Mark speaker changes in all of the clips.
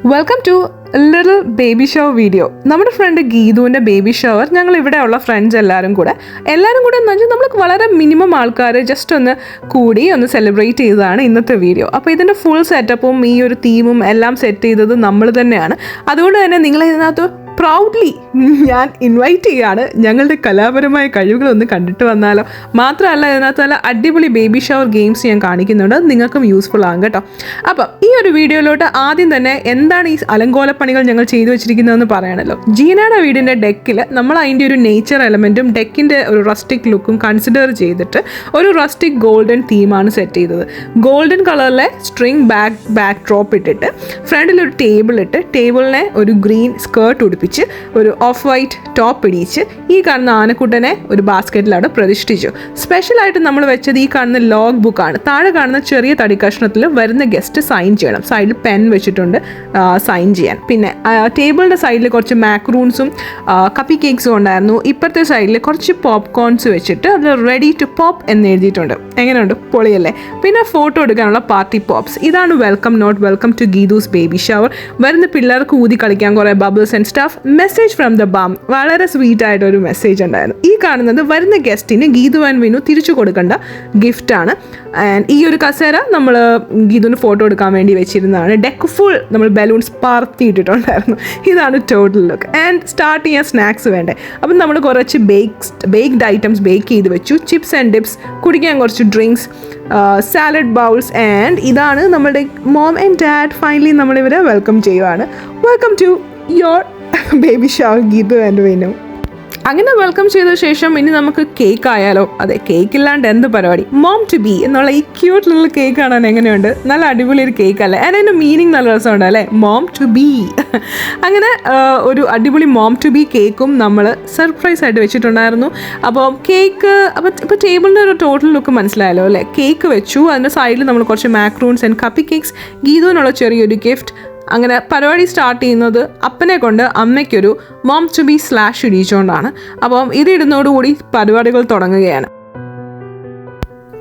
Speaker 1: Welcome to little baby shower video. നമ്മുടെ friend ഗീതുവിൻ്റെ baby shower ഞങ്ങൾ ഇവിടെയുള്ള ഫ്രണ്ട്സ് എല്ലാവരും കൂടെ എന്ന് വെച്ചാൽ നമ്മൾ വളരെ മിനിമം ആൾക്കാർ ജസ്റ്റ് ഒന്ന് സെലിബ്രേറ്റ് ചെയ്തതാണ് ഇന്നത്തെ വീഡിയോ. അപ്പോൾ ഇതിൻ്റെ ഫുൾ സെറ്റപ്പും ഈ ഒരു തീമും എല്ലാം സെറ്റ് ചെയ്തത് നമ്മൾ തന്നെയാണ്. അതുകൊണ്ട് തന്നെ നിങ്ങളിതിനകത്ത് പ്രൗഡ്ലി ഞാൻ ഇൻവൈറ്റ് ചെയ്യുകയാണ്. ഞങ്ങളുടെ കലാപരമായ കഴിവുകളൊന്ന് കണ്ടിട്ട് വന്നാലോ. മാത്രമല്ല ഇതിനകത്ത് നല്ല അടിപൊളി ബേബി ഷവർ ഗെയിംസ് ഞാൻ കാണിക്കുന്നുണ്ട്, നിങ്ങൾക്കും യൂസ്ഫുൾ ആകും കേട്ടോ. അപ്പം ഈ ഒരു വീഡിയോയിലോട്ട് ആദ്യം തന്നെ എന്താണ് ഈ അലങ്കോലപ്പണികൾ ഞങ്ങൾ ചെയ്തു വെച്ചിരിക്കുന്നതെന്ന് പറയണല്ലോ. ജീനയുടെ വീടിൻ്റെ ഡെക്കിൽ നമ്മൾ അതിൻ്റെ ഒരു നേച്ചർ എലമെൻറ്റും ഡെക്കിൻ്റെ ഒരു റസ്റ്റിക് ലുക്കും കൺസിഡർ ചെയ്തിട്ട് ഒരു റസ്റ്റിക് ഗോൾഡൻ തീമാണ് സെറ്റ് ചെയ്തത്. ഗോൾഡൻ കളറിലെ സ്ട്രിങ് ബാക്ക് ഡ്രോപ്പ് ഇട്ടിട്ട് ഫ്രണ്ടിലൊരു ടേബിൾ ഇട്ട് ടേബിളിനെ ഒരു ഗ്രീൻ സ്കേർട്ട് ഉടുപ്പിച്ച് ഒരു ഓഫ് വൈറ്റ് ടോപ്പ് ഇടിച്ച് ഈ കാണുന്ന ആനക്കുട്ടനെ ഒരു ബാസ്ക്കറ്റിൽ അവിടെ പ്രതിഷ്ഠിച്ചു. സ്പെഷ്യലായിട്ട് നമ്മൾ വെച്ചത് ഈ കാണുന്ന ലോഗ് ബുക്കാണ്. താഴെ കാണുന്ന ചെറിയ തടി കഷ്ണത്തിൽ വരുന്ന ഗസ്റ്റ് സൈൻ ചെയ്യണം. സൈഡിൽ പെൻ വെച്ചിട്ടുണ്ട് സൈൻ ചെയ്യാൻ. പിന്നെ ടേബിളിൻ്റെ സൈഡിൽ കുറച്ച് മാക്രൂൺസും കപ്പി കേക്ക്സും ഉണ്ടായിരുന്നു. ഇപ്പുറത്തെ സൈഡിൽ കുറച്ച് പോപ്കോൺസ് വെച്ചിട്ട് അത് റെഡി ടു പോപ്പ് എന്ന് എഴുതിയിട്ടുണ്ട്. എങ്ങനെയുണ്ട്? പൊളിയല്ലേ? പിന്നെ ഫോട്ടോ എടുക്കാനുള്ള പാർട്ടി പോപ്സ്. ഇതാണ് welcome note, welcome to Geethu's baby shower. വരുന്ന പിള്ളേർക്ക് ഊതി കളിക്കാൻ കുറേ bubbles and stuff. Message from the bump, വളരെ സ്വീറ്റ് ആയിട്ടൊരു മെസ്സേജ് ഉണ്ടായിരുന്നു. ഈ കാണുന്നത് വരുന്ന ഗസ്റ്റിന് ഗീതു ആൻഡ് വിനു തിരിച്ചു കൊടുക്കേണ്ട ഗിഫ്റ്റാണ്. ആൻഡ് ഈ ഒരു കസേര നമ്മൾ ഗീതുവിന് ഫോട്ടോ എടുക്കാൻ വേണ്ടി വെച്ചിരുന്നതാണ്. ഡെക്ക് ഫുൾ നമ്മൾ ബലൂൺസ് പറത്തിയിട്ടിട്ടുണ്ടായിരുന്നു. ഇതാണ് ടോട്ടൽ ലുക്ക്. ആൻഡ് സ്റ്റാർട്ട് ചെയ്യാൻ സ്നാക്സ് വേണ്ടേ. അപ്പം നമ്മൾ കുറച്ച് ബേക്ക്ഡ് ഐറ്റംസ് ബേക്ക് ചെയ്ത് വെച്ചു. ചിപ്സ് ആൻഡ് ഡിപ്സ്, കുടിക്കാൻ കുറച്ച് ഡ്രിങ്ക്സ്, സാലഡ് ബൗൾസ്. ആൻഡ് ഇതാണ് നമ്മുടെ മോം ആൻഡ് ഡാഡ്. ഫൈനലി നമ്മളിവരെ വെൽക്കം ചെയ്യുവാണ്. Welcome to your baby shower Geethu and Vinu. അങ്ങനെ വെൽക്കം ചെയ്ത ശേഷം ഇനി നമുക്ക് കേക്ക് ആയാലോ. അതെ, കേക്ക് ഇല്ലാണ്ട് എന്ത് പരിപാടി. മോം ടു ബി എന്നുള്ള ഈ ക്യൂട്ട് ലിറ്റിൽ കേക്ക് കാണാൻ എങ്ങനെയുണ്ട്? നല്ല അടിപൊളി ഒരു കേക്ക് അല്ലേ? അതിൻ്റെ മീനിങ് നല്ല രസമുണ്ട് അല്ലേ? Mom to be. അങ്ങനെ ഒരു അടിപൊളി മോം ടു ബി കേക്കും നമ്മൾ സർപ്രൈസ് ആയിട്ട് വെച്ചിട്ടുണ്ടായിരുന്നു. അപ്പോൾ കേക്ക് ഇപ്പോൾ ടേബിളിൻ്റെ ഒരു ടോട്ടൽ ലുക്ക് മനസ്സിലായല്ലോ അല്ലേ? കേക്ക് വെച്ചു, അതിൻ്റെ സൈഡിൽ നമ്മൾ കുറച്ച് മാക്രൂൺസ് ആൻഡ് കപ്പി കേക്ക്സ്, ഗീതുവിനുള്ള ചെറിയൊരു ഗിഫ്റ്റ്. അങ്ങനെ പരിപാടി സ്റ്റാർട്ട് ചെയ്യുന്നത് അപ്പനെ കൊണ്ട് അമ്മയ്ക്കൊരു മോം ടു ബി സ്ലാഷ് ഇടിച്ചുകൊണ്ടാണ്. അപ്പം ഇതിടുന്നതോടുകൂടി പരിപാടികൾ തുടങ്ങുകയാണ്.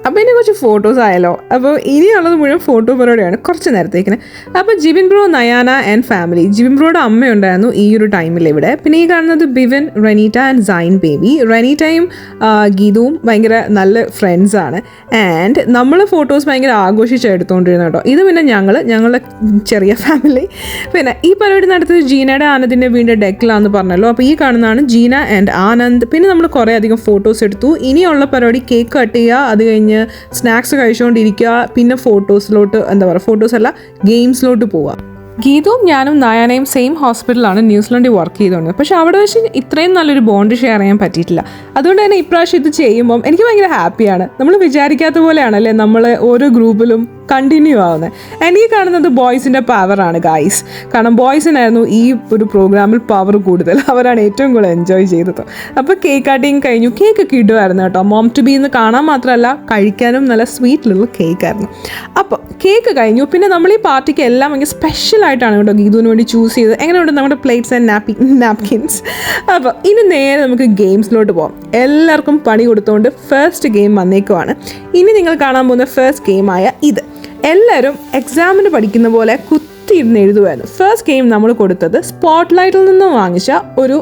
Speaker 1: അപ്പോൾ ഇതിനെ കുറച്ച് ഫോട്ടോസ് ആയാലോ. അപ്പോൾ ഇനിയുള്ളത് മുഴുവൻ ഫോട്ടോ പരിപാടിയാണ് കുറച്ച് നേരത്തേക്കിന്. അപ്പോൾ Jibin bro, Nayana and family. Jibin ബ്രോയുടെ അമ്മയുണ്ടായിരുന്നു ഈ ഒരു ടൈമിൽ ഇവിടെ. പിന്നെ ഈ കാണുന്നത് ബിവൻ, റെനീറ്റ ആൻഡ് സൈൻ ബേബി. റെനീറ്റയും ഗീതുവും ഭയങ്കര നല്ല ഫ്രണ്ട്സാണ്. ആൻഡ് നമ്മൾ ഫോട്ടോസ് ഭയങ്കര ആഘോഷിച്ച് എടുത്തുകൊണ്ടിരുന്നു കേട്ടോ. ഇത് പിന്നെ ഞങ്ങളുടെ ചെറിയ ഫാമിലി. പിന്നെ ഈ പരിപാടി നടത്തിയത് ജീനയുടെ ആനന്ദിൻ്റെ വീടിൻ്റെ ഡെക്കിലാന്ന് പറഞ്ഞല്ലോ. അപ്പോൾ ഈ കാണുന്നതാണ് ജീന ആൻഡ് ആനന്ദ്. പിന്നെ നമ്മൾ കുറേ അധികം ഫോട്ടോസ് എടുത്തു. ഇനിയുള്ള പരിപാടി കേക്ക് കട്ട് ചെയ്യുക, അത് കഴിഞ്ഞ് സ്നാക്സ് കഴിച്ചുകൊണ്ടിരിക്കുക, പിന്നെ ഫോട്ടോസിലോട്ട് ഫോട്ടോസല്ല ഗെയിംസിലോട്ട് പോവുക. ഗീതുവും ഞാനും നയാനയും സെയിം ഹോസ്പിറ്റലാണ് ന്യൂസിലൻഡിൽ വർക്ക് ചെയ്തുകൊണ്ടിരുന്നത്. പക്ഷെ അവിടെ വെച്ച് ഇത്രയും നല്ലൊരു ബോണ്ട് ഷെയർ ചെയ്യാൻ പറ്റിയിട്ടില്ല. അതുകൊണ്ട് തന്നെ ഇപ്രാവശ്യം ഇത് ചെയ്യുമ്പം എനിക്ക് ഭയങ്കര ഹാപ്പിയാണ്. നമ്മൾ വിചാരിക്കാത്ത പോലെയാണല്ലേ നമ്മൾ ഓരോ ഗ്രൂപ്പിലും കണ്ടിന്യൂ ആവുന്നത്. ആൻഡ് ഈ കാണുന്നത് ബോയ്സിൻ്റെ പവറാണ് ഗൈസ്. കാരണം ബോയ്സിനായിരുന്നു ഈ ഒരു പ്രോഗ്രാമിൽ പവർ കൂടുതൽ. അവരാണ് ഏറ്റവും കൂടുതൽ എൻജോയ് ചെയ്തത്. അപ്പോൾ കേക്ക് കട്ടിങ് കഴിഞ്ഞു. കേക്കൊക്കെ ഇടുമായിരുന്നു കേട്ടോ. മോം ടു ബി എന്ന് കാണാൻ മാത്രമല്ല കഴിക്കാനും നല്ല സ്വീറ്റിലുള്ള കേക്കായിരുന്നു. അപ്പോൾ കേക്ക് കഴിഞ്ഞു. പിന്നെ നമ്മൾ ഈ പാർട്ടിക്ക് എല്ലാം ഭയങ്കര സ്പെഷ്യലായിട്ടാണ് കേട്ടോ ഗീതുവിന് വേണ്ടി ചൂസ് ചെയ്തത്. എങ്ങനെയുണ്ട് നമ്മുടെ പ്ലേറ്റ്സ് ആൻഡ് നാപ്കിൻസ്. അപ്പോൾ ഇനി നേരെ നമുക്ക് ഗെയിംസിലോട്ട് പോകാം. എല്ലാവർക്കും പണി കൊടുത്തുകൊണ്ട് ഫസ്റ്റ് ഗെയിം വന്നേക്കുവാണ്. ഇനി നിങ്ങൾ കാണാൻ പോകുന്ന ഫസ്റ്റ് ഗെയിമായ ഇത്. എല്ലാവരും എക്സാമിന് പഠിക്കുന്ന പോലെ കുത്തിയിരുന്ന് എഴുതുമായിരുന്നു. ഫസ്റ്റ് ഗെയിം നമ്മൾ കൊടുത്തത് സ്പോട്ട്ലൈറ്റിൽ നിന്ന് വാങ്ങിച്ച ഒരു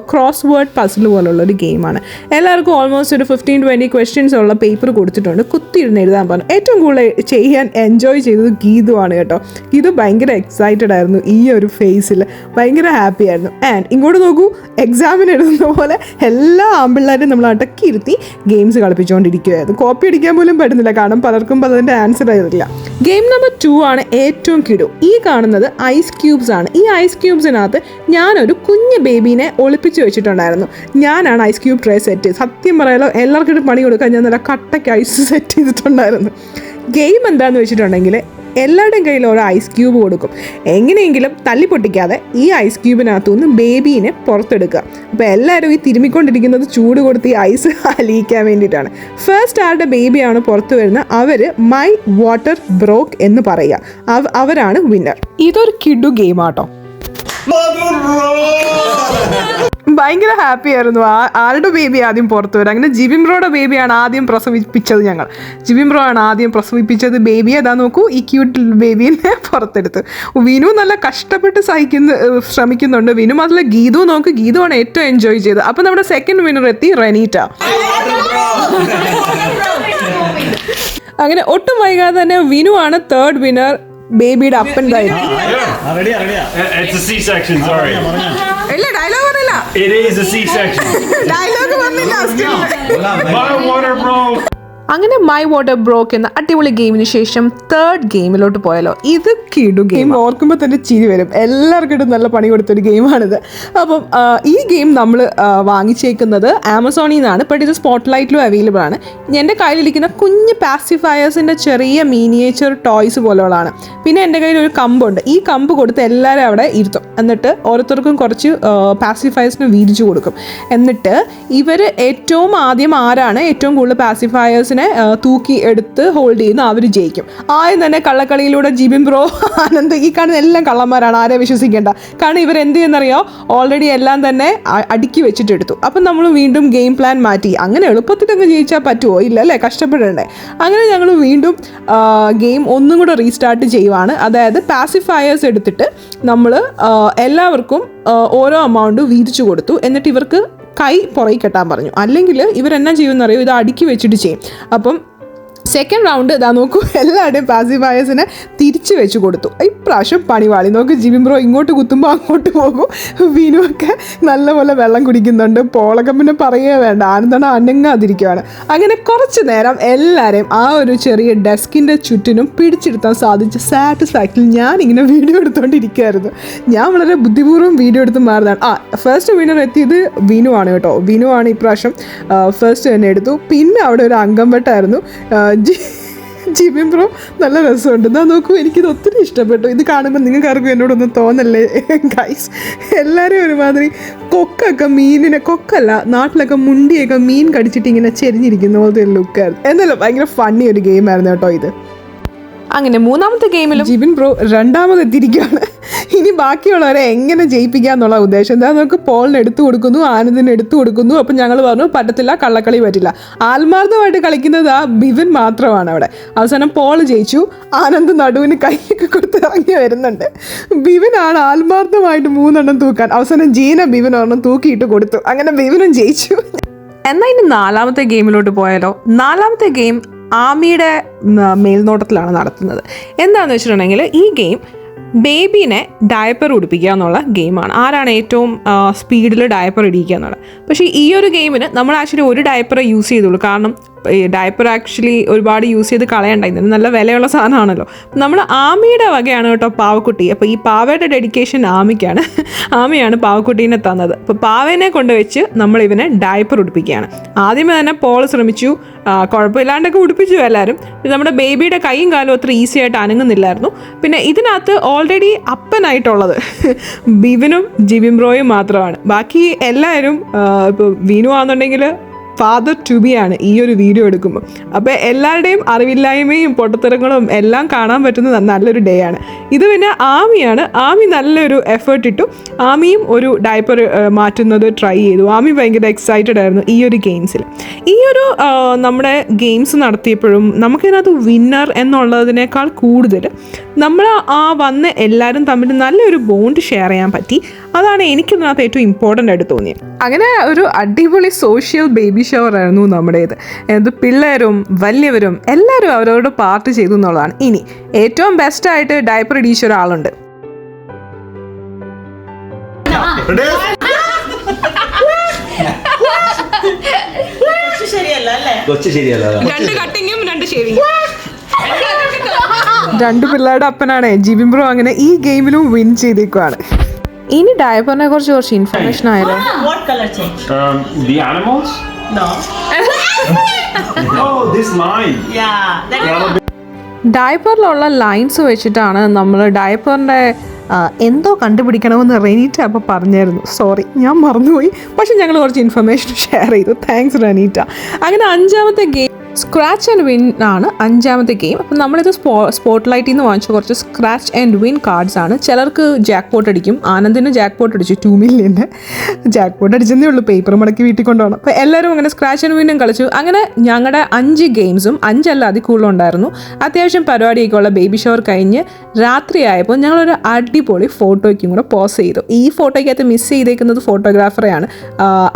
Speaker 1: ക്രോസ് വേർഡ് പസിൽ പോലുള്ളൊരു ഗെയിമാണ്. എല്ലാവർക്കും ഓൾമോസ്റ്റ് ഒരു 15-20 ക്വസ്റ്റ്യൻസ് ഉള്ള പേപ്പർ കൊടുത്തിട്ടുണ്ട്. കുത്തിയിരുന്ന് എഴുതാൻ പറഞ്ഞു. ഏറ്റവും കൂടുതൽ ചെയ്യാൻ എൻജോയ് ചെയ്തത് ഗീതുവാണ് കേട്ടോ. ഗീതു ഭയങ്കര എക്സൈറ്റഡ് ആയിരുന്നു ഈ ഒരു ഫേസിൽ. ഭയങ്കര ഹാപ്പി ആയിരുന്നു. ആൻഡ് ഇങ്ങോട്ട് നോക്കൂ, എക്സാമിന് എഴുതുന്ന പോലെ എല്ലാ ആമ്പിള്ളേരും നമ്മൾ അടക്കിയിരുത്തി ഗെയിംസ് കളിപ്പിച്ചുകൊണ്ടിരിക്കുകയായിരുന്നു. കോപ്പി അടിക്കാൻ പോലും പറ്റുന്നില്ല, കാരണം പലർക്കും അതിൻ്റെ ആൻസർ ആയിരുന്നില്ല. ഗെയിം നമ്പർ 2 ആണ് ഏറ്റവും കിടു. ഈ കാണുന്നത് ഐസ് ക്യൂബ്സ് ആണ്. ഈ ഐസ് ക്യൂബ്സിനകത്ത് ഞാനൊരു കുഞ്ഞ് ബേബീനെ ഒളിപ്പിച്ച് വെച്ചിട്ടുണ്ടായിരുന്നു. ഞാനാണ് ഐസ് ക്യൂബ് ട്രേ സെറ്റ് ചെയ്ത്. സത്യം പറയാലോ, എല്ലാവർക്കും പണി കൊടുക്കാൻ ഞാൻ നല്ല കട്ടയ്ക്ക് ഐസ് സെറ്റ് ചെയ്തിട്ടുണ്ടായിരുന്നു. ഗെയിം എന്താണെന്ന് വെച്ചിട്ടുണ്ടെങ്കിൽ എല്ലാവരുടെയും കയ്യിൽ ഓരോ ഐസ് ക്യൂബ് കൊടുക്കും. എങ്ങനെയെങ്കിലും തല്ലി പൊട്ടിക്കാതെ ഈ ഐസ് ക്യൂബിനകത്തുനിന്ന് ബേബീനെ പുറത്തെടുക്കുക. അപ്പോൾ എല്ലാവരും ഈ തിരുമ്മിക്കൊണ്ടിരിക്കുന്നത് ചൂട് കൊടുത്ത് ഈ ഐസ് അലിയിക്കാൻ വേണ്ടിയിട്ടാണ്. ഫസ്റ്റ് ആരുടെ ബേബിയാണ് പുറത്ത് വരുന്നത് അവർ മൈ വാട്ടർ ബ്രോക്ക് എന്ന് പറയുക. അവരാണ് വിന്നർ. ഇതൊരു കിഡു ഗെയിമാട്ടോ. ഭയങ്കര ഹാപ്പി ആയിരുന്നു. ആരുടെ ബേബി ആദ്യം പുറത്തു വരും. അങ്ങനെ ജിബിൻ ബ്രോയുടെ ബേബിയാണ് ആദ്യം പ്രസവിപ്പിച്ചത്. ജിബിൻ ബ്രോ ആണ് ആദ്യം പ്രസവിപ്പിച്ചത് ബേബിയെ. അതാ നോക്കൂ, ഈ ക്യൂട്ട് ബേബീനെ പുറത്തെടുത്ത്. വിനു നല്ല കഷ്ടപ്പെട്ട് ശ്രമിക്കുന്നുണ്ട്. വിനു മാത്രമല്ല, ഗീതു നോക്ക്, ഗീതു ആണ് ഏറ്റവും എൻജോയ് ചെയ്തത്. അപ്പം നമ്മുടെ സെക്കൻഡ് വിന്നർ എത്തി, റെനീറ്റ. അങ്ങനെ ഒട്ടും വൈകാതെ തന്നെ വിനു ആണ് തേർഡ് വിന്നർ. ബേബിയുടെ അപ്പൻ്റെതായിരുന്നു. അങ്ങനെ മൈ വാട്ടർ ബ്രോക്ക് എന്ന അടിപൊളി ഗെയിമിന് ശേഷം തേർഡ് ഗെയിമിലോട്ട് പോയാലോ. ഇത് കിടു ഗെയിം. ഓർക്കുമ്പോൾ തന്നെ ചിരി വരും. എല്ലാവർക്കും നല്ല പണി കൊടുത്തൊരു ഗെയിമാണിത്. അപ്പം ഈ ഗെയിം നമ്മൾ വാങ്ങിച്ചേക്കുന്നത് ആമസോണിൽ നിന്നാണ്. ബട്ട് ഇത് സ്പോട്ട് ലൈറ്റിലും അവൈലബിൾ ആണ്. എൻ്റെ കയ്യിലിരിക്കുന്ന കുഞ്ഞ് പാസിഫയേഴ്സിൻ്റെ ചെറിയ മീനിയേച്ചർ ടോയ്സ് പോലെയുള്ളതാണ്. പിന്നെ എൻ്റെ കയ്യിൽ ഒരു കമ്പുണ്ട്. ഈ കമ്പ് കൊടുത്ത് എല്ലാവരും അവിടെ ഇരുത്തും. എന്നിട്ട് ഓരോരുത്തർക്കും കുറച്ച് പാസിഫയേഴ്സിന് വീതിച്ചു കൊടുക്കും. എന്നിട്ട് ഇവർ ഏറ്റവും ആദ്യം ആരാണ് ഏറ്റവും കൂടുതൽ പാസിഫയേഴ്സിനെ തൂക്കി എടുത്ത് ഹോൾഡ് ചെയ്യുന്ന അവർ ജയിക്കും. ആദ്യം തന്നെ കള്ളക്കളിയിലൂടെ ജിബിൻ ബ്രോ, ആനന്ദ്, ഈ കാണുന്ന എല്ലാം കള്ളന്മാരാണ്. ആരെ വിശ്വസിക്കേണ്ട. കാരണം ഇവർ എന്ത് ചെയ്യുന്നറിയോ, ഓൾറെഡി എല്ലാം തന്നെ അടുക്കി വെച്ചിട്ടെടുത്തു. അപ്പം നമ്മൾ വീണ്ടും ഗെയിം പ്ലാൻ മാറ്റി. അങ്ങനെ എളുപ്പത്തിലങ്ങ് ജയിച്ചാൽ പറ്റുമോ? ഇല്ല അല്ലേ, കഷ്ടപ്പെടണ്ടേ. അങ്ങനെ ഞങ്ങൾ വീണ്ടും ഗെയിം ഒന്നും കൂടെ റീസ്റ്റാർട്ട് ചെയ്യുവാണ്. അതായത് പാസിഫയേഴ്സ് എടുത്തിട്ട് നമ്മൾ എല്ലാവർക്കും ഓരോ എമൗണ്ട് വീതിച്ചു കൊടുത്തു. എന്നിട്ട് ഇവർക്ക് കൈ പുറകെ കെട്ടാൻ പറഞ്ഞു. അല്ലെങ്കിൽ ഇവരെന്നാ ചെയ്യുമെന്നറിയോ, ഇത് അടുക്കി വെച്ചിട്ട് ചെയ്യും. അപ്പം സെക്കൻഡ് റൗണ്ട് ഇതാ നോക്കൂ, എല്ലാവരുടെയും പാസിഫയേഴ്സിനെ തിരിച്ചു വെച്ച് കൊടുത്തു. ഇപ്രാവശ്യം പണിവാളി. നോക്ക്, ജിബിൻ ബ്രോ ഇങ്ങോട്ട് കുത്തുമ്പോൾ അങ്ങോട്ട് പോകും. വിനുവൊക്കെ നല്ലപോലെ വെള്ളം കുടിക്കുന്നുണ്ട്. പോളൊക്കെ പിന്നെ പറയുകയേ വേണ്ട, ആനന്ദാണ് അനങ്ങാതിരിക്കുകയാണ്. അങ്ങനെ കുറച്ച് നേരം എല്ലാവരെയും ആ ഒരു ചെറിയ ഡെസ്കിൻ്റെ ചുറ്റിനും പിടിച്ചെടുത്താൻ സാധിച്ച സാറ്റിസ്ഫാക്ടറിൽ ഞാനിങ്ങനെ വീഡിയോ എടുത്തുകൊണ്ടിരിക്കുകയായിരുന്നു. ഞാൻ വളരെ ബുദ്ധിപൂർവ്വം വീഡിയോ എടുത്ത് മാറുന്നതാണ്. ഫസ്റ്റ് വിന്നർ എത്തിയത് വിനു ആണ് കേട്ടോ. വിനു ആണ് ഇപ്രാവശ്യം ഫസ്റ്റ് തന്നെ എടുത്തു. പിന്നെ അവിടെ ഒരു അങ്കംവെട്ടായിരുന്നു. ജിബിൻ ബ്രോ നല്ല രസമുണ്ട്. എന്നാൽ നോക്കൂ, എനിക്കിത് ഒത്തിരി ഇഷ്ടപ്പെട്ടു. ഇത് കാണുമ്പോൾ നിങ്ങൾക്കാർക്കും എന്നോടൊന്നും തോന്നല്ലേ ഗൈസ്. എല്ലാവരും ഒരുമാതിരി കൊക്കല്ല, നാട്ടിലൊക്കെ മുണ്ടിയൊക്കെ മീൻ കടിച്ചിട്ട് ഇങ്ങനെ ചെരിഞ്ഞിരിക്കുന്ന പോലത്തെ ഒരു ലുക്കായിരുന്നു. എന്നാലും ഭയങ്കര ഫണ്ണി ഒരു ഗെയിമായിരുന്നു കേട്ടോ ഇത്. അങ്ങനെ മൂന്നാമത്തെ ഗെയിമിൽ ജിബിൻ ബ്രോ രണ്ടാമതെത്തിയിരിക്കുകയാണ്. ഇനി ബാക്കിയുള്ളവരെ എങ്ങനെ ജയിപ്പിക്കാന്നുള്ള ഉദ്ദേശം. എന്താ നമുക്ക് പോളിന് എടുത്തു കൊടുക്കുന്നു, ആനന്ദിന് എടുത്തു കൊടുക്കുന്നു. അപ്പം ഞങ്ങൾ പറഞ്ഞു പറ്റത്തില്ല, കള്ളക്കളി പറ്റില്ല. ആത്മാർത്ഥമായിട്ട് കളിക്കുന്നത് ആ ബിവിൻ മാത്രമാണ് അവിടെ. അവസാനം പോൾ ജയിച്ചു. ആനന്ദ് നടുവിന് കൈയൊക്കെ കൊടുത്ത് ഇറങ്ങി വരുന്നുണ്ട്. ബിവിനാണ് ആത്മാർത്ഥമായിട്ട് 3 തൂക്കാൻ. അവസാനം ജീന ബിവിൻ ഒരെണ്ണം തൂക്കിയിട്ട് കൊടുത്തു. അങ്ങനെ ബിവിനും ജയിച്ചു. എന്നാൽ ഇനി നാലാമത്തെ ഗെയിമിലോട്ട് പോയാലോ. നാലാമത്തെ ഗെയിം ആമിയുടെ മേൽനോട്ടത്തിലാണ് നടത്തുന്നത്. എന്താണെന്ന് വെച്ചിട്ടുണ്ടെങ്കിൽ ഈ ഗെയിം ബേബീനെ ഡയപ്പർ ഉടുപ്പിക്കുക എന്നുള്ള ഗെയിമാണ്. ആരാണ് ഏറ്റവും സ്പീഡിൽ ഡയപ്പർ ഇടിക്കുക എന്നുള്ളത്. പക്ഷേ ഈ ഒരു ഗെയിമിന് നമ്മൾ ആക്ച്വലി ഒരു ഡയപ്പറെ യൂസ് ചെയ്തുള്ളൂ. കാരണം ഈ ഡയപ്പർ ആക്ച്വലി ഒരുപാട് യൂസ് ചെയ്ത് കളയണ്ടായിരുന്നു. നല്ല വിലയുള്ള സാധനമാണല്ലോ. നമ്മൾ ആമിയുടെ വകയാണ് കേട്ടോ പാവക്കുട്ടി. അപ്പോൾ ഈ പാവയുടെ ഡെഡിക്കേഷൻ ആമിക്കാണ്. ആമിയാണ് പാവക്കുട്ടീനെ തന്നത്. അപ്പോൾ പാവേനെ കൊണ്ടുവച്ച് നമ്മൾ ഇവനെ ഡയപ്പർ ഉടുപ്പിക്കുകയാണ്. ആദ്യമേ തന്നെ പോൾ ശ്രമിച്ചു, കുഴപ്പമില്ലാണ്ടൊക്കെ ഉടുപ്പിച്ചു എല്ലാവരും. നമ്മുടെ ബേബിയുടെ കൈയും കാലും അത്ര ഈസി ആയിട്ട് അനങ്ങുന്നില്ലായിരുന്നു. പിന്നെ ഇതിനകത്ത് ഓൾറെഡി അപ്പനായിട്ടുള്ളത് ബിവിനും ജിബിൻ ബ്രോയും മാത്രമാണ്. ബാക്കി എല്ലാവരും ഇപ്പോൾ വിനു ആണെന്നുണ്ടെങ്കിൽ ഫാദർ ടു ബി ആണ് ഈ ഒരു വീഡിയോ എടുക്കുമ്പോൾ. അപ്പോൾ എല്ലാവരുടെയും അറിവില്ലായ്മയും പൊട്ടത്തരങ്ങളും എല്ലാം കാണാൻ പറ്റുന്ന നല്ലൊരു ഡേ ആണ് ഇത്. പിന്നെ ആമിയാണ്. ആമി നല്ലൊരു എഫേർട്ട് ഇട്ടു. ആമിയും ഒരു ഡയപ്പർ മാറ്റുന്നത് ട്രൈ ചെയ്തു. ആമി ഭയങ്കര എക്സൈറ്റഡ് ആയിരുന്നു ഈ ഒരു ഗെയിംസിൽ. ഈ ഒരു നമ്മുടെ ഗെയിംസ് നടത്തിയപ്പോഴും നമുക്കിതിനകത്ത് വിന്നർ എന്നുള്ളതിനേക്കാൾ കൂടുതൽ നമ്മൾ ആ വന്ന് എല്ലാവരും തമ്മിൽ നല്ലൊരു ബോണ്ട് ഷെയർ ചെയ്യാൻ പറ്റി. അതാണ് എനിക്കിതിനകത്ത് ഏറ്റവും ഇമ്പോർട്ടൻ്റ് ആയിട്ട് തോന്നിയത്. അങ്ങനെ ഒരു അടിപൊളി സോഷ്യൽ ബേബി ഷവർ ആയിരുന്നു നമ്മുടേത്. എന്ത് പിള്ളേരും വലിയവരും എല്ലാവരും അവരവരുടെ പാർട്ട് ചെയ്തു എന്നുള്ളതാണ്. ഇനി ഏറ്റവും ബെസ്റ്റായിട്ട് ഡയപ്പർ ഇടിച്ച ഒരാളുണ്ട്. രണ്ട് പിള്ളേരുടെ അപ്പനാണ് ജിബിൻ ബ്രോ. അങ്ങനെ ഈ ഗെയിമിലും വിൻ ചെയ്തേക്കുവാണ്. ഇനി ഡയപ്പറിനെ കുറിച്ച് കുറച്ച് ഇൻഫർമേഷൻ ആയാലോ. ഡയപ്പറിലുള്ള ലൈൻസ് വെച്ചിട്ടാണ് നമ്മൾ ഡയപ്പറിൻ്റെ എന്തോ കണ്ടുപിടിക്കണമെന്ന് റെനീറ്റ അപ്പോൾ പറഞ്ഞായിരുന്നു. സോറി, ഞാൻ മറന്നുപോയി. പക്ഷെ ഞങ്ങൾ കുറച്ച് ഇൻഫർമേഷൻ ഷെയർ ചെയ്തു. താങ്ക്സ് റെനീറ്റ. അങ്ങനെ അഞ്ചാമത്തെ ഗെയിം സ്ക്രാച്ച് ആൻഡ് വിൻ ആണ് 5ാമത്തെ ഗെയിം. അപ്പം നമ്മളിത് സ്പോട്ട് ലൈറ്റിൽ നിന്ന് വാങ്ങിച്ച കുറച്ച് സ്ക്രാച്ച് ആൻഡ് വിൻ കാർഡ്സ് ആണ്. ചിലർക്ക് ജാക്ക് പോട്ട് അടിക്കും. ആനന്ദിന് ജാക്ക് പോട്ട് അടിച്ചു 2 മില്യൻ്റെ ജാക്ക് പോട്ട് അടിച്ചതേ ഉള്ളൂ, പേപ്പർ മടക്കി വീട്ടിൽ കൊണ്ടുപോകണം. അപ്പോൾ എല്ലാവരും അങ്ങനെ സ്ക്രാച്ച് ആൻഡ് വിന്നും കളിച്ചു. അങ്ങനെ ഞങ്ങളുടെ 5 ഗെയിംസും 5 അല്ല അതിൽ കൂടുതലുണ്ടായിരുന്നു. അത്യാവശ്യം പരിപാടിയൊക്കെ ഉള്ള ബേബി ഷവർ കഴിഞ്ഞ് രാത്രിയായപ്പോൾ ഞങ്ങളൊരു അടിപൊളി ഫോട്ടോയ്ക്കും കൂടെ പോസ് ചെയ്തു. ഈ ഫോട്ടോയ്ക്കകത്ത് മിസ് ചെയ്തേക്കുന്നത് ഫോട്ടോഗ്രാഫറെയാണ്.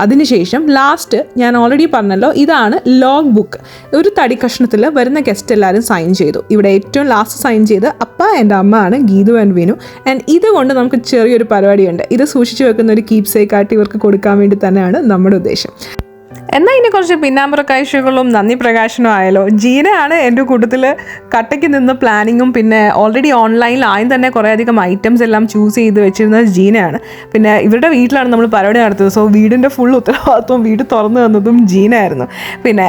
Speaker 1: അതിനുശേഷം ലാസ്റ്റ് ഞാൻ ഓൾറെഡി പറഞ്ഞല്ലോ, ഇതാണ് ലോഗ് ബുക്ക്. ഒരു തടി കഷ്ണത്തിൽ വരുന്ന ഗസ്റ്റ് എല്ലാവരും സൈൻ ചെയ്തു. ഇവിടെ ഏറ്റവും ലാസ്റ്റ് സൈൻ ചെയ്ത് അപ്പ എൻ്റെ അമ്മ ആണ്, ഗീതു ആൻഡ് വിനു. ആൻഡ് ഇതുകൊണ്ട് നമുക്ക് ചെറിയൊരു പരിപാടിയുണ്ട്. ഇത് സൂക്ഷിച്ചു വെക്കുന്ന ഒരു കീപ് സേക്കായിട്ട് ഇവർക്ക് കൊടുക്കാൻ വേണ്ടി തന്നെയാണ് നമ്മുടെ ഉദ്ദേശം. എന്നാൽ ഇനി കുറച്ച് പിന്നാമ്പുറ കാഴ്ചകളും നന്ദി പ്രകാശനവും ആയാലോ. ജീനയാണ് എൻ്റെ കൂട്ടത്തിൽ കട്ടയ്ക്ക് നിന്ന് പ്ലാനിങ്ങും പിന്നെ ഓൾറെഡി ഓൺലൈനിൽ ആദ്യം തന്നെ കുറേയധികം ഐറ്റംസ് എല്ലാം ചൂസ് ചെയ്ത് വെച്ചിരുന്നത് ജീനയാണ്. പിന്നെ ഇവരുടെ വീട്ടിലാണ് നമ്മൾ പരിപാടി നടത്തിയത്. സോ വീടിൻ്റെ ഫുൾ ഉത്തരവാദിത്വം വീട് തുറന്നു തന്നതും ജീനയായിരുന്നു. പിന്നെ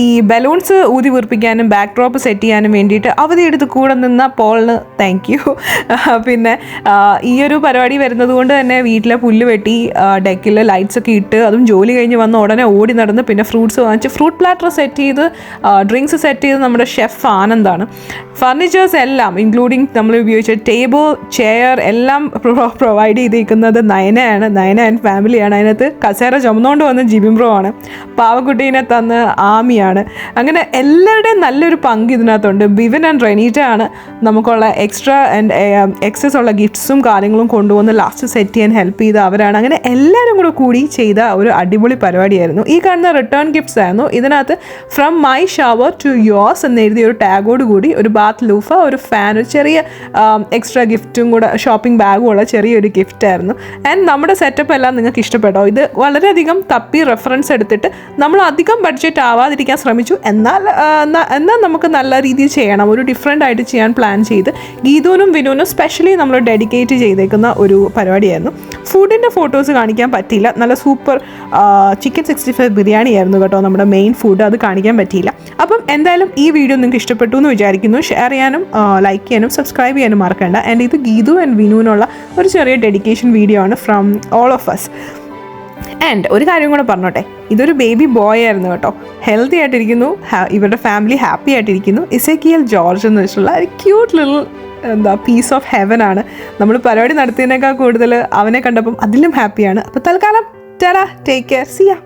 Speaker 1: ഈ ബലൂൺസ് ഊതി വീർപ്പിക്കാനും ബാക്ക് ഡ്രോപ്പ് സെറ്റ് ചെയ്യാനും വേണ്ടിയിട്ട് അവധിയെടുത്ത് കൂടെ നിന്ന പോളിന് താങ്ക് യു. പിന്നെ ഈ ഒരു പരിപാടി വരുന്നത് കൊണ്ട് തന്നെ വീട്ടിലെ പുല്ല് വെട്ടി ഡെക്കിൽ ലൈറ്റ്സ് ഒക്കെ ഇട്ട്, അതും ജോലി കഴിഞ്ഞ് വന്ന ഉടനെ ഓടി നടന്ന് പിന്നെ ഫ്രൂട്ട്സ് വാങ്ങിച്ച് ഫ്രൂട്ട് പ്ലാറ്റർ സെറ്റ് ചെയ്ത് ഡ്രിങ്ക്സ് സെറ്റ് ചെയ്ത് നമ്മുടെ ഷെഫ് ആനന്ദാണ്. ഫർണിച്ചേഴ്സ് എല്ലാം ഇൻക്ലൂഡിങ് നമ്മൾ ഉപയോഗിച്ച ടേബിൾ ചെയർ എല്ലാം പ്രൊവൈഡ് ചെയ്തിരിക്കുന്നത് നയനയാണ്. നയന ആൻഡ് ഫാമിലിയാണ്. അതിനകത്ത് കസേര ചുമന്നുകൊണ്ട് വന്ന് ജിബിംബ്രോ ആണ്. പാവക്കുട്ടീനെ തന്ന് ആമിയാണ്. അങ്ങനെ എല്ലാവരുടെയും നല്ലൊരു പങ്ക് ഇതിനകത്തുണ്ട്. ബിവിൻ ആൻഡ് റെനീറ്റ ആണ് നമുക്കുള്ള എക്സ്ട്രാ ആൻഡ് എക്സസ് ഉള്ള ഗിഫ്റ്റ്സും കാര്യങ്ങളും കൊണ്ടുവന്ന് ലാസ്റ്റ് സെറ്റ് ചെയ്യാൻ ഹെൽപ്പ് ചെയ്ത അവരാണ്. അങ്ങനെ എല്ലാവരും കൂടി ചെയ്ത ഒരു അടിപൊളി പരിപാടിയായിരുന്നു. ഈ കാണുന്ന റിട്ടേൺ ഗിഫ്റ്റ്സ് ആയിരുന്നു. ഇതിനകത്ത് from my shower to yours എന്ന് എഴുതിയ ഒരു ടാഗോട് കൂടി ഒരു ബാത്ത് ലൂഫ, ഒരു ഫാൻ, ഒരു ചെറിയ എക്സ്ട്രാ ഗിഫ്റ്റും കൂടെ ഷോപ്പിംഗ് ബാഗും ഉള്ള ചെറിയൊരു ഗിഫ്റ്റായിരുന്നു. ആൻഡ് നമ്മുടെ സെറ്റപ്പ് എല്ലാം നിങ്ങൾക്ക് ഇഷ്ടപ്പെട്ടോ? ഇത് വളരെയധികം തപ്പി റെഫറൻസ് എടുത്തിട്ട് നമ്മൾ അധികം ബഡ്ജറ്റ് ആവാതിരിക്കാൻ ശ്രമിച്ചു. എന്നാൽ നമുക്ക് നല്ല രീതിയിൽ ചെയ്യണം, ഒരു ഡിഫറെൻ്റ് ആയിട്ട് ചെയ്യാൻ പ്ലാൻ ചെയ്ത് ഗീതുവിനും വിനുവിനും സ്പെഷ്യലി നമ്മൾ ഡെഡിക്കേറ്റ് ചെയ്തേക്കുന്ന ഒരു പരിപാടിയായിരുന്നു. ഫുഡിൻ്റെ ഫോട്ടോസ് കാണിക്കാൻ പറ്റിയില്ല. നല്ല സൂപ്പർ ചിക്കൻ 65 ബിരിയാണി ആയിരുന്നു കേട്ടോ നമ്മുടെ മെയിൻ ഫുഡ്. അത് കാണിക്കാൻ പറ്റിയില്ല. അപ്പം എന്തായാലും ഈ വീഡിയോ നിങ്ങൾക്ക് ഇഷ്ടപ്പെട്ടു എന്ന് വിചാരിക്കുന്നു. ഷെയർ ചെയ്യാനും ലൈക്ക് ചെയ്യാനും സബ്സ്ക്രൈബ് ചെയ്യാനും മറക്കണ്ട. ആൻഡ് ഇത് ഗീതു ആൻഡ് വിനുവിനുള്ള ഒരു ചെറിയ ഡെഡിക്കേഷൻ വീഡിയോ ആണ് from all of us. And ഒരു കാര്യം കൂടെ പറഞ്ഞോട്ടെ, ഇതൊരു ബേബി ബോയ് ആയിരുന്നു കേട്ടോ. ഹെൽത്തി ആയിട്ടിരിക്കുന്നു, ഇവരുടെ ഫാമിലി ഹാപ്പി ആയിട്ടിരിക്കുന്നു. ഇസക്കിയൽ ജോർജ് എന്ന് വെച്ചിട്ടുള്ള ഒരു cute little piece of heaven ആണ്. നമ്മൾ പരിപാടി നടത്തിയതിനേക്കാൾ കൂടുതൽ അവനെ കണ്ടപ്പം അതിലും ഹാപ്പിയാണ്. അപ്പോൾ തൽക്കാലം ടാറ്റാ, ടേക്ക് കെയർ, സി യാ.